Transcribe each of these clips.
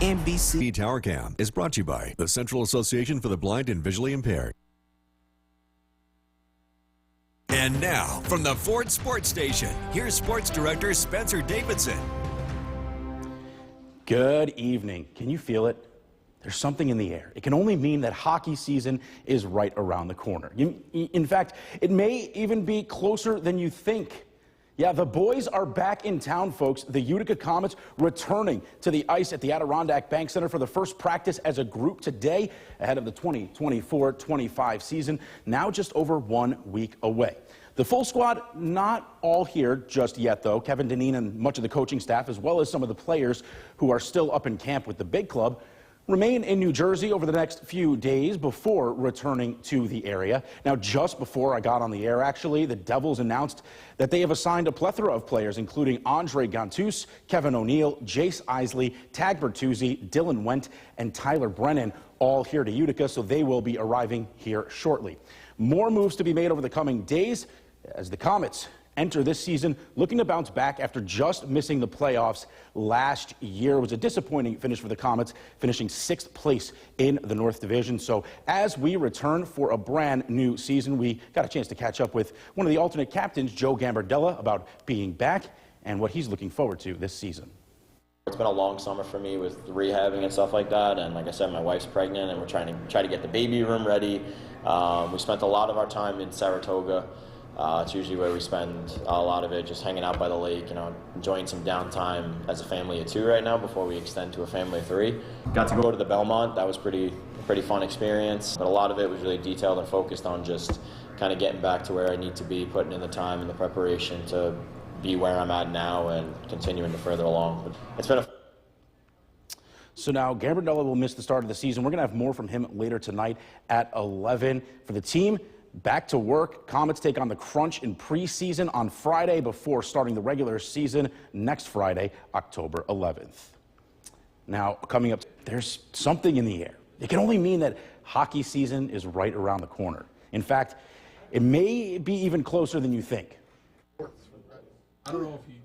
NBC Tower Cam is brought to you by the Central Association for the Blind and Visually Impaired. And now, from the Ford Sports Station, here's Sports Director Spencer Davidson. Good evening. Can you feel it? There's something in the air. It can only mean that hockey season is right around the corner. In fact, it may even be closer than you think. Yeah, the boys are back in town, folks. The Utica Comets returning to the ice at the Adirondack Bank Center for the first practice as a group today ahead of the 2024-25 season, now just over 1 week away. The full squad not all here just yet, though. Kevin Dineen and much of the coaching staff, as well as some of the players who are still up in camp with the big club, remain in New Jersey over the next few days before returning to the area. Now, just before I got on the air, actually, the Devils announced that they have assigned a plethora of players, including Andre Gantus, Kevin O'Neill, Jace Isley, Tag Bertuzzi, Dylan Wendt, and Tyler Brennan, all here to Utica, so they will be arriving here shortly. More moves to be made over the coming days as the Comets enter this season looking to bounce back after just missing the playoffs last year. It was a disappointing finish for the Comets, finishing 6th place in the North Division. So as we return for a brand new season, we got a chance to catch up with one of the alternate captains, Joe Gambardella, about being back and what he's looking forward to this season. It's been a long summer for me with rehabbing and stuff like that, and like I said, my wife's pregnant and we're trying to get the baby room ready. We spent a lot of our time in Saratoga. It's usually where we spend a lot of it, just hanging out by the lake, enjoying some downtime as a family of 2 right now before we extend to a family of 3. Got to go to the Belmont. That was pretty fun experience, but a lot of it was really detailed and focused on just kind of getting back to where I need to be, putting in the time and the preparation to be where I'm at now and continuing to further along. It's been a So now Gambardella will miss the start of the season. We're going to have more from him later tonight at 11. For the team, back to work. Comets take on the Crunch in preseason on Friday before starting the regular season next Friday, October 11th. Now, coming up, there's something in the air. It can only mean that hockey season is right around the corner. In fact, it may be even closer than you think. I don't know if you...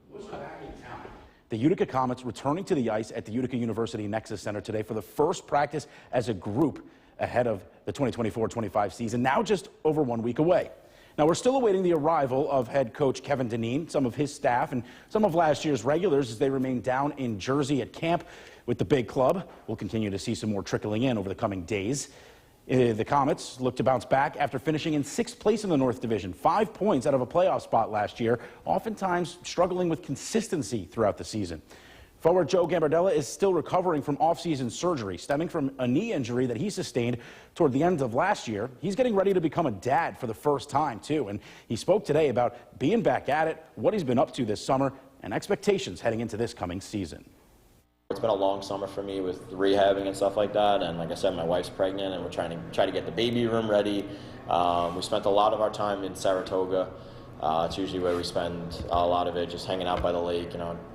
The Utica Comets returning to the ice at the Utica University Nexus Center today for the first practice as a group ahead of the 2024-25 season, now just over 1 week away. Now, we're still awaiting the arrival of head coach Kevin Dineen, some of his staff, and some of last year's regulars as they remain down in Jersey at camp with the big club. We'll continue to see some more trickling in over the coming days. The Comets look to bounce back after finishing in 6th place in the North Division, 5 points out of a playoff spot last year, oftentimes struggling with consistency throughout the season. Forward Joe Gambardella is still recovering from off-season surgery stemming from a knee injury that he sustained toward the end of last year. He's getting ready to become a dad for the first time, too, and he spoke today about being back at it, what he's been up to this summer, and expectations heading into this coming season. It's been a long summer for me with rehabbing and stuff like that, and like I said, my wife's pregnant and we're trying to get the baby room ready. We spent a lot of our time in Saratoga. It's usually where we spend a lot of it, just hanging out by the lake,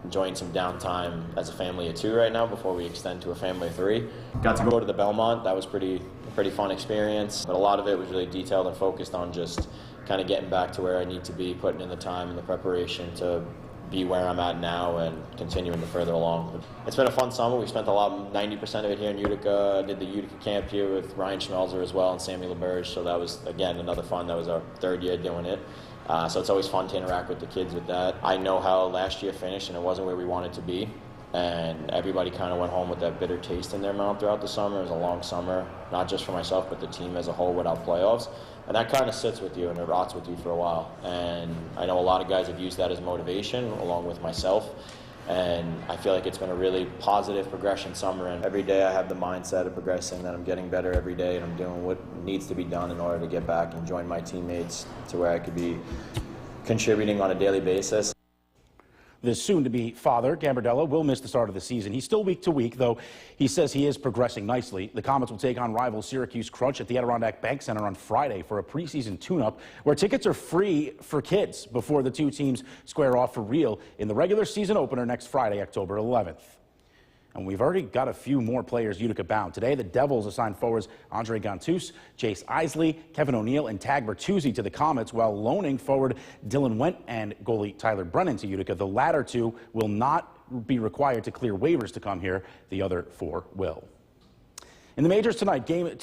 enjoying some downtime as a family of 2 right now before we extend to a family of 3. Got to go to the Belmont. That was pretty fun experience, but a lot of it was really detailed and focused on just kind of getting back to where I need to be, putting in the time and the preparation to be where I'm at now and continuing to further along. It's been a fun summer. We spent 90% of it here in Utica. I did the Utica camp here with Ryan Schmelzer as well and Sammy LaBerge, so that was, again, another fun. That was our 3rd year doing it. So it's always fun to interact with the kids with that. I know how last year finished and it wasn't where we wanted to be, and everybody kind of went home with that bitter taste in their mouth throughout the summer. It was a long summer, not just for myself but the team as a whole without playoffs, and that kind of sits with you and it rots with you for a while. And I know a lot of guys have used that as motivation along with myself, and I feel like it's been a really positive progression summer, and every day I have the mindset of progressing, that I'm getting better every day and I'm doing what needs to be done in order to get back and join my teammates to where I could be contributing on a daily basis. The soon-to-be father, Gambardella, will miss the start of the season. He's still week to week, though he says he is progressing nicely. The Comets will take on rival Syracuse Crunch at the Adirondack Bank Center on Friday for a preseason tune-up, where tickets are free for kids before the 2 teams square off for real in the regular season opener next Friday, October 11th. And we've already got a few more players Utica bound. Today, the Devils assigned forwards Andre Gantus, Jace Isley, Kevin O'Neill, and Tag Bertuzzi to the Comets, while loaning forward Dylan Wendt and goalie Tyler Brennan to Utica. The latter 2 will not be required to clear waivers to come here. The other 4 will. In the majors tonight, Game 2